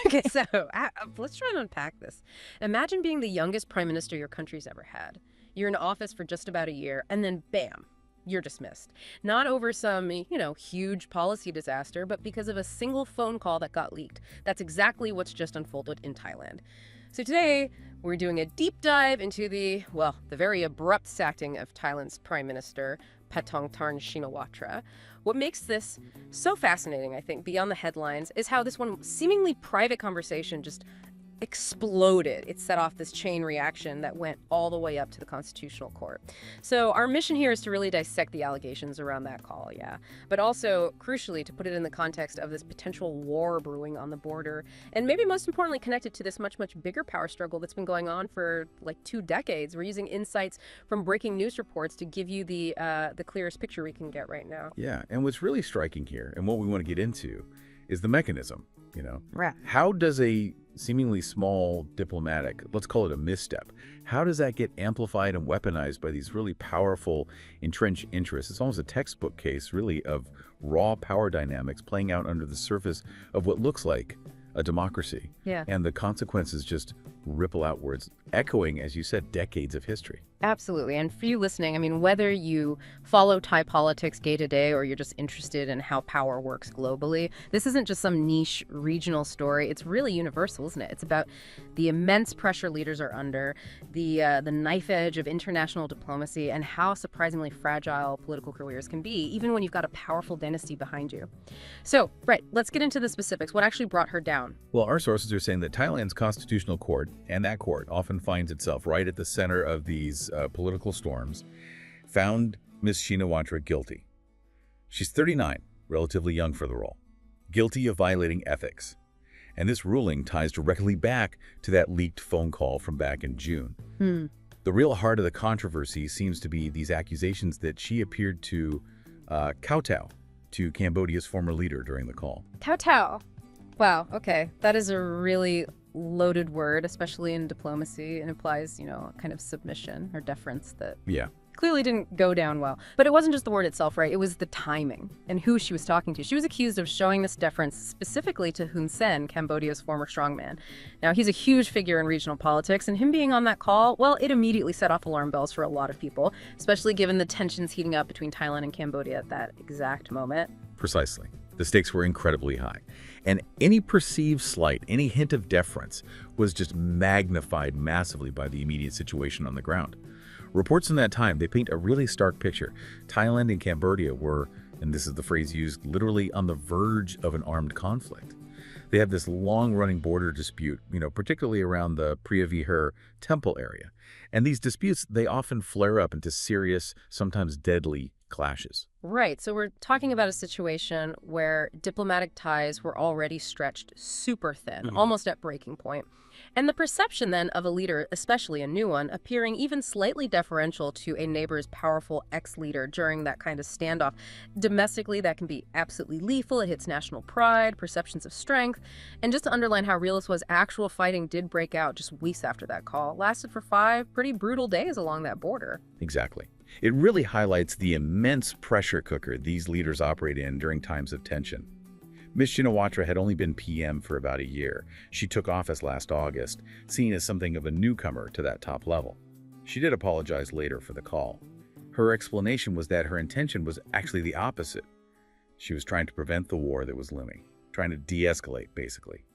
Okay, so let's try and unpack this. Imagine being the youngest prime minister your country's ever had. You're in office for just about a year, and then bam, you're dismissed. Not over some, huge policy disaster, but because of a single phone call that got leaked. That's exactly what's just unfolded in Thailand. So today, we're doing a deep dive into the very abrupt sacking of Thailand's Prime Minister, Paetongtarn Shinawatra. What makes this so fascinating, I think, beyond the headlines, is how this one seemingly private conversation just exploded. It set off this chain reaction that went all the way up to the Constitutional Court. So our mission here is to really dissect the allegations around that call, yeah. But also, crucially, to put it in the context of this potential war brewing on the border, and maybe most importantly connected to this much, much bigger power struggle that's been going on for like 2 decades. We're using insights from breaking news reports to give you the clearest picture we can get right now. Yeah, and what's really striking here, and what we want to get into, is the mechanism, Right. How does a seemingly small diplomatic, let's call it a misstep, how does that get amplified and weaponized by these really powerful entrenched interests? It's almost a textbook case, really, of raw power dynamics playing out under the surface of what looks like a democracy. Yeah. And the consequences just ripple outwards, echoing, as you said, decades of history. Absolutely. And for you listening, I mean, whether you follow Thai politics day to day or you're just interested in how power works globally, this isn't just some niche regional story. It's really universal, isn't it? It's about the immense pressure leaders are under, the knife edge of international diplomacy, and how surprisingly fragile political careers can be, even when you've got a powerful dynasty behind you. So, right, let's get into the specifics. What actually brought her down? Well, our sources are saying that Thailand's constitutional court, and that court often finds itself right at the center of these political storms, found Ms Shinawatra guilty. She's 39, relatively young for the role, guilty of violating ethics. And this ruling ties directly back to that leaked phone call from back in June. The real heart of the controversy seems to be these accusations that she appeared to kowtow to Cambodia's former leader during the call. Kowtow. Wow, okay. That is a really loaded word, especially in diplomacy. It implies, a kind of submission or deference that clearly didn't go down well. But it wasn't just the word itself, right? It was the timing and who she was talking to. She was accused of showing this deference specifically to Hun Sen, Cambodia's former strongman. Now, he's a huge figure in regional politics, and him being on that call, well, it immediately set off alarm bells for a lot of people, especially given the tensions heating up between Thailand and Cambodia at that exact moment. Precisely. The stakes were incredibly high. And any perceived slight, any hint of deference was just magnified massively by the immediate situation on the ground. Reports in that time, they paint a really stark picture. Thailand and Cambodia were, and this is the phrase used, literally on the verge of an armed conflict. They have this long-running border dispute, particularly around the Preah Vihear temple area. And these disputes, they often flare up into serious, sometimes deadly clashes. Right. So we're talking about a situation where diplomatic ties were already stretched super thin, almost at breaking point. And the perception then of a leader, especially a new one, appearing even slightly deferential to a neighbor's powerful ex-leader during that kind of standoff. Domestically, that can be absolutely lethal. It hits national pride, perceptions of strength. And just to underline how real this was, actual fighting did break out just weeks after that call. Lasted for 5 pretty brutal days along that border. Exactly. It really highlights the immense pressure cooker these leaders operate in during times of tension. Ms Shinawatra had only been PM for about a year. She took office last August, seen as something of a newcomer to that top level. She did apologize later for the call. Her explanation was that her intention was actually the opposite. She was trying to prevent the war that was looming, trying to de-escalate, basically.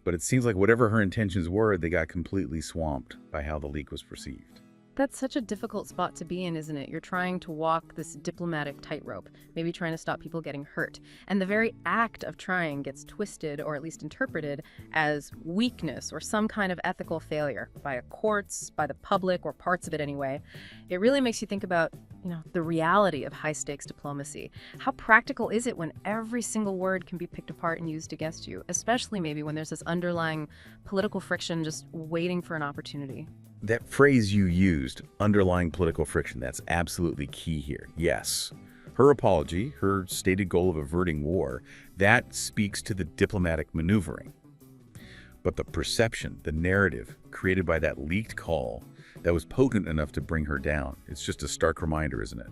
But it seems like whatever her intentions were, they got completely swamped by how the leak was perceived. That's such a difficult spot to be in, isn't it? You're trying to walk this diplomatic tightrope, maybe trying to stop people getting hurt. And the very act of trying gets twisted, or at least interpreted, as weakness or some kind of ethical failure by courts, by the public, or parts of it anyway. It really makes you think about, the reality of high-stakes diplomacy. How practical is it when every single word can be picked apart and used against you, especially maybe when there's this underlying political friction just waiting for an opportunity? That phrase you used, underlying political friction, that's absolutely key here. Yes. Her apology, her stated goal of averting war, that speaks to the diplomatic maneuvering. But the perception, the narrative created by that leaked call, that was potent enough to bring her down. It's just a stark reminder, isn't it?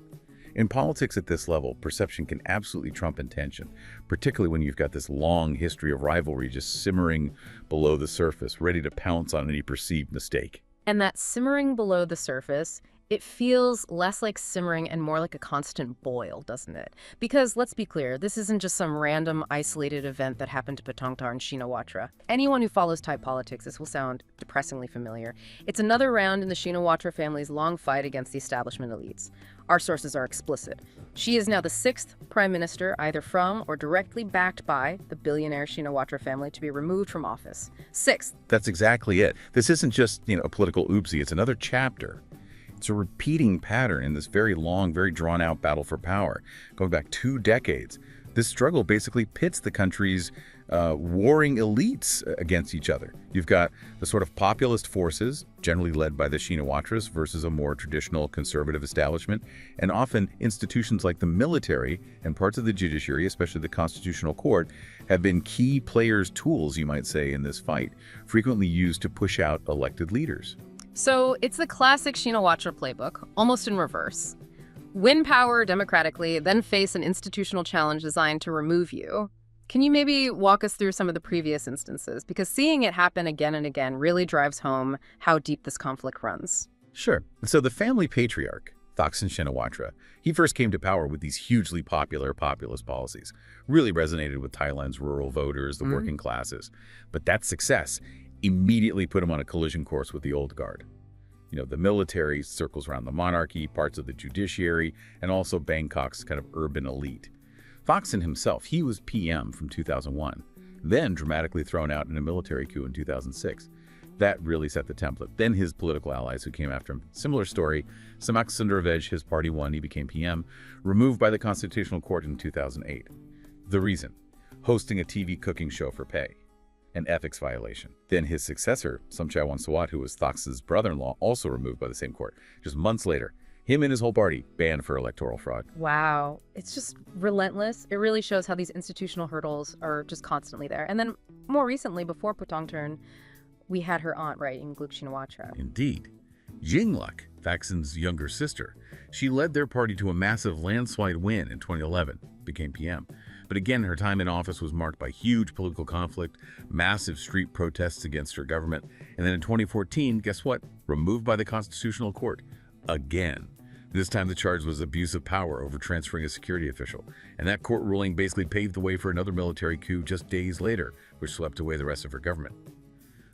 In politics at this level, perception can absolutely trump intention, particularly when you've got this long history of rivalry just simmering below the surface, ready to pounce on any perceived mistake. And that simmering below the surface, it feels less like simmering and more like a constant boil, doesn't it? Because let's be clear, this isn't just some random isolated event that happened to Paetongtarn Shinawatra. Anyone who follows Thai politics, this will sound depressingly familiar. It's another round in the Shinawatra family's long fight against the establishment elites. Our sources are explicit. She is now the 6th prime minister, either from or directly backed by the billionaire Shinawatra family, to be removed from office. 6th. That's exactly it. This isn't just, a political oopsie. It's another chapter. It's a repeating pattern in this very long, very drawn-out battle for power, going back 2 decades. This struggle basically pits the country's warring elites against each other. You've got the sort of populist forces, generally led by the Shinawatras, versus a more traditional conservative establishment, and often institutions like the military and parts of the judiciary, especially the Constitutional Court, have been key players' tools, you might say, in this fight, frequently used to push out elected leaders. So it's the classic Shinawatra playbook, almost in reverse. Win power democratically, then face an institutional challenge designed to remove you. Can you maybe walk us through some of the previous instances? Because seeing it happen again and again really drives home how deep this conflict runs. Sure. So the family patriarch, Thaksin Shinawatra, he first came to power with these hugely popular populist policies, really resonated with Thailand's rural voters, the working classes. But that success immediately put him on a collision course with the old guard. The military circles around the monarchy, parts of the judiciary, and also Bangkok's kind of urban elite. Thaksin himself, he was PM from 2001, then dramatically thrown out in a military coup in 2006. That really set the template. Then his political allies who came after him. Similar story. Samak Sundaravej, his party won, he became PM, removed by the Constitutional Court in 2008. The reason? Hosting a TV cooking show for pay. An ethics violation. Then his successor, Somchai Wongsuwat, who was Thaksin's brother-in-law, also removed by the same court. Just months later, him and his whole party banned for electoral fraud. Wow. It's just relentless. It really shows how these institutional hurdles are just constantly there. And then more recently, before Paetongtarn, we had her aunt, right, Yingluck Shinawatra. Indeed. Yingluck, Thaksin's younger sister, she led their party to a massive landslide win in 2011, became PM. But again, her time in office was marked by huge political conflict, massive street protests against her government, and then in 2014, guess what? Removed by the Constitutional Court. Again. This time the charge was abuse of power over transferring a security official, and that court ruling basically paved the way for another military coup just days later, which swept away the rest of her government.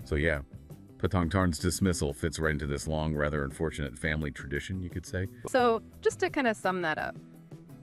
So yeah, Paetongtarn's dismissal fits right into this long, rather unfortunate family tradition, you could say. So just to kind of sum that up,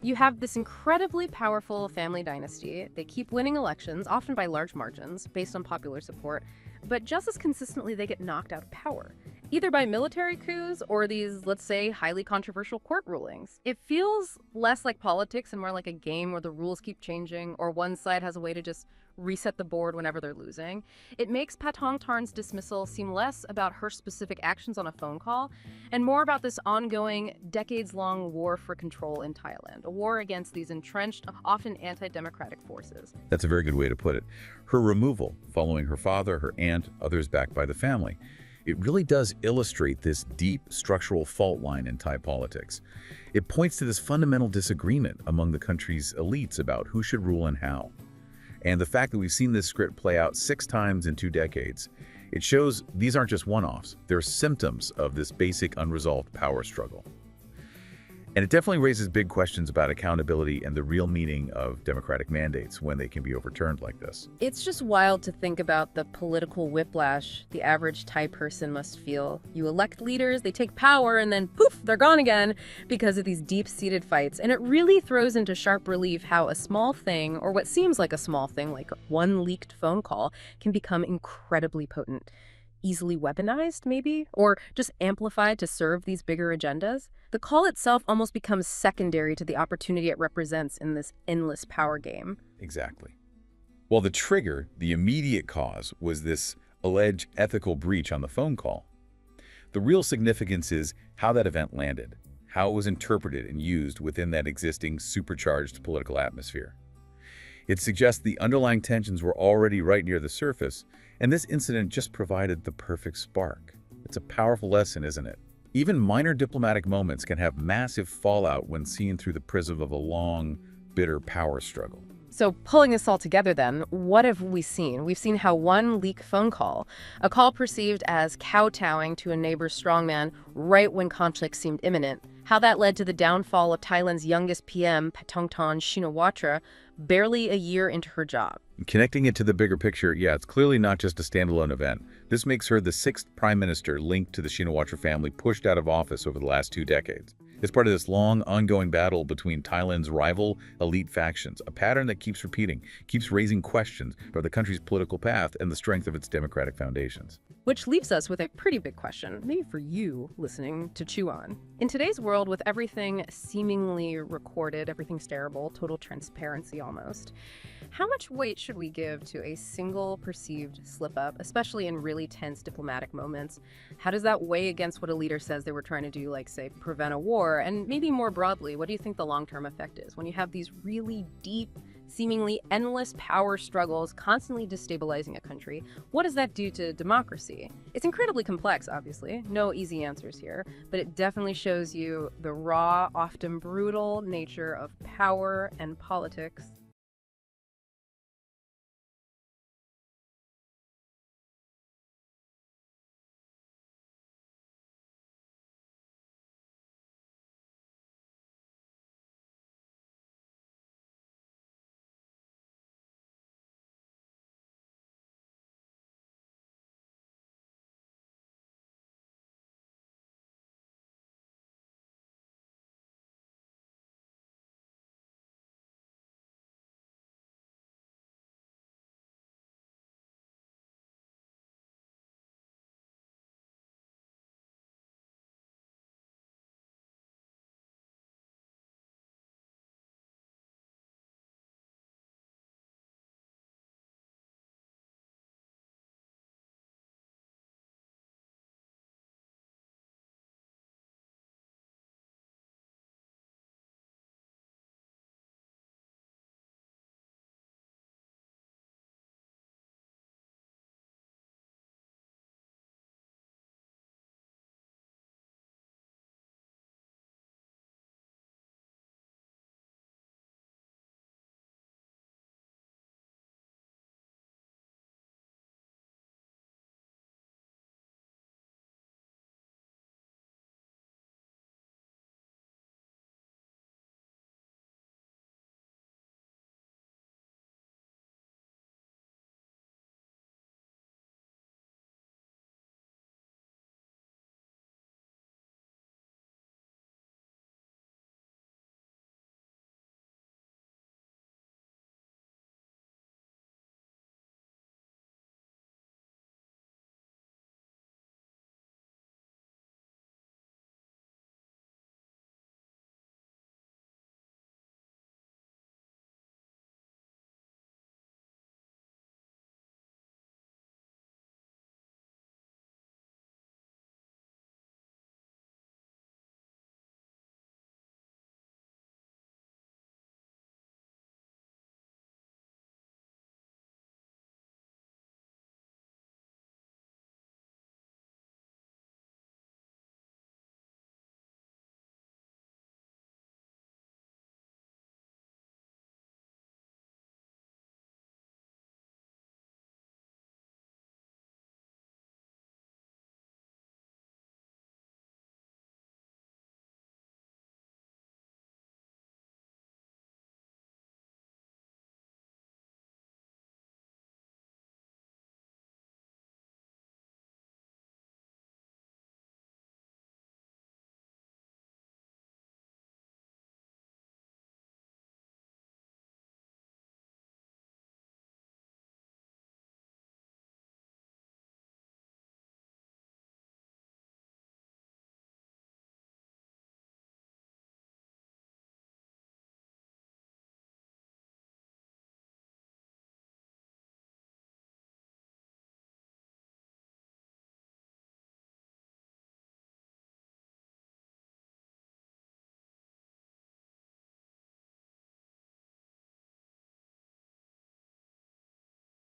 you have this incredibly powerful family dynasty. They keep winning elections, often by large margins, based on popular support, but just as consistently they get knocked out of power, either by military coups or these, let's say, highly controversial court rulings. It feels less like politics and more like a game where the rules keep changing, or one side has a way to just reset the board whenever they're losing. It makes Paetongtarn's dismissal seem less about her specific actions on a phone call and more about this ongoing, decades-long war for control in Thailand, a war against these entrenched, often anti-democratic forces. That's a very good way to put it. Her removal, following her father, her aunt, others backed by the family, it really does illustrate this deep structural fault line in Thai politics. It points to this fundamental disagreement among the country's elites about who should rule and how. And the fact that we've seen this script play out 6 times in 2 decades, it shows these aren't just one-offs. They're symptoms of this basic unresolved power struggle. And it definitely raises big questions about accountability and the real meaning of democratic mandates when they can be overturned like this. It's just wild to think about the political whiplash the average Thai person must feel. You elect leaders, they take power, and then poof, they're gone again because of these deep-seated fights. And it really throws into sharp relief how a small thing, or what seems like a small thing, like one leaked phone call, can become incredibly potent. Easily weaponized, maybe? Or just amplified to serve these bigger agendas? The call itself almost becomes secondary to the opportunity it represents in this endless power game. Exactly. Well, the trigger, the immediate cause, was this alleged ethical breach on the phone call. The real significance is how that event landed, how it was interpreted and used within that existing supercharged political atmosphere. It suggests the underlying tensions were already right near the surface, and this incident just provided the perfect spark. It's a powerful lesson, isn't it? Even minor diplomatic moments can have massive fallout when seen through the prism of a long, bitter power struggle. So pulling this all together then, what have we seen? We've seen how one leak phone call, a call perceived as kowtowing to a neighbor's strongman right when conflict seemed imminent, how that led to the downfall of Thailand's youngest PM, Paetongtarn Shinawatra, barely a year into her job. Connecting it to the bigger picture, yeah, it's clearly not just a standalone event. This makes her the sixth prime minister linked to the Shinawatra family pushed out of office over the last 2 decades. It's part of this long, ongoing battle between Thailand's rival elite factions, a pattern that keeps repeating, keeps raising questions about the country's political path and the strength of its democratic foundations. Which leaves us with a pretty big question, maybe for you listening, to chew on. In today's world, with everything seemingly recorded, everything's terrible, total transparency almost, how much weight should we give to a single perceived slip-up, especially in really tense diplomatic moments? How does that weigh against what a leader says they were trying to do, like, say, prevent a war? And maybe more broadly, what do you think the long-term effect is when you have these really deep, seemingly endless power struggles constantly destabilizing a country? What does that do to democracy? It's incredibly complex, obviously. No easy answers here, but it definitely shows you the raw, often brutal nature of power and politics